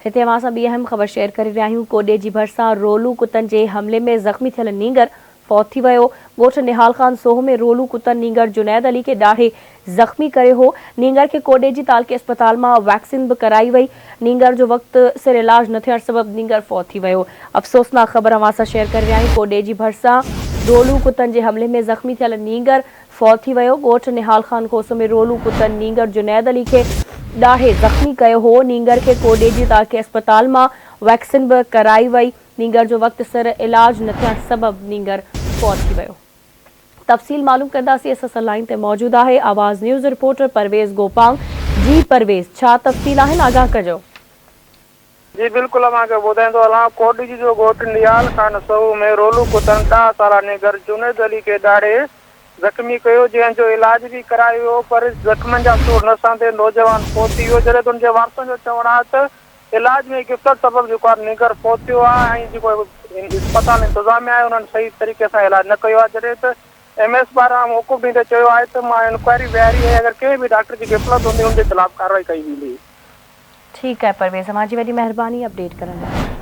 हिते अवां सां ॿी अहम ख़बर शेयर करे रहिया आहियूं। कोडे जी भरिसां रोलू कुतनि जे हमले में ज़ख़्मी थियल नींगर फौत थी वियो। ॻोठ निहाल ख़ान सोह में रोलू कुतनि नींगर जुनैद अली खे ॾाढे ज़ख़्मी करे हो। नींगर के कोडे जी तालके अस्पताल में वैक्सीन भी कराई वई। नींगर जो वक्त सिर इलाज न थियण सबब नींगर फौत थी वियो। अफ़सोसनाक ख़बर अवां सां शेयर करे रहिया आहियूं। कोडे जी भरिसां रोलू कुतनि जे हमले में ज़ख़्मी थियल नींगर फौत थी वियो। ॻोठ निहाल ख़ान खोस में रोलू कुतनि नींगर जुनैद अली खे ॾाढे ज़ख़्मी कयो हो। नींगर के कोडे जी तालके अस्पताल में वैक्सीन भी कराई वई। नींगर जो वक्त सिर इलाज न थियण सबब नींगर फौत थी वियो। तफ़सील मालूम कंदासीं। असां लाइन ते मौजूद है आवाज़ न्यूज़ रिपोर्टर परवेज़ गोपांग। जी परवेज़, छा तफ़सील आहिनि, आगाह कजो। जी बिल्कुल ॿुधाईंदो हलां। कोडी जी जो ॻोठ निहाल ख़ान सोह में रोलू कुतनि 10 साला नींगर जुनैद अली के ॾाढे ज़ख़्मी कयो, जंहिंजो इलाज भी करायो, पर ज़ख़्मनि जा सूर न सहंदे नौजवान फौत थी वियो। जॾहिं उनजे वारसनि जो चवणु आहे त इलाज में गिफ़्ट सबब जेको नींगर फौत थियो आहे ऐं जेको अस्पताल इंतज़ामिया आहे उन्हनि सही तरीक़े सां इलाज न कयो आहे। जॾहिं त MS पारां हुकुम ॾींदे चयो आहे त मां इंक्वायरी विहारी आहे, अगरि कंहिं भी डॉक्टर जी ग़फ़लत हूंदी उनजे ख़िलाफ़ कार्रवाई कई वेंदी। ठीक है परवेज़, हमारी वॾी मेहरबानी अपडेट करण लाइ।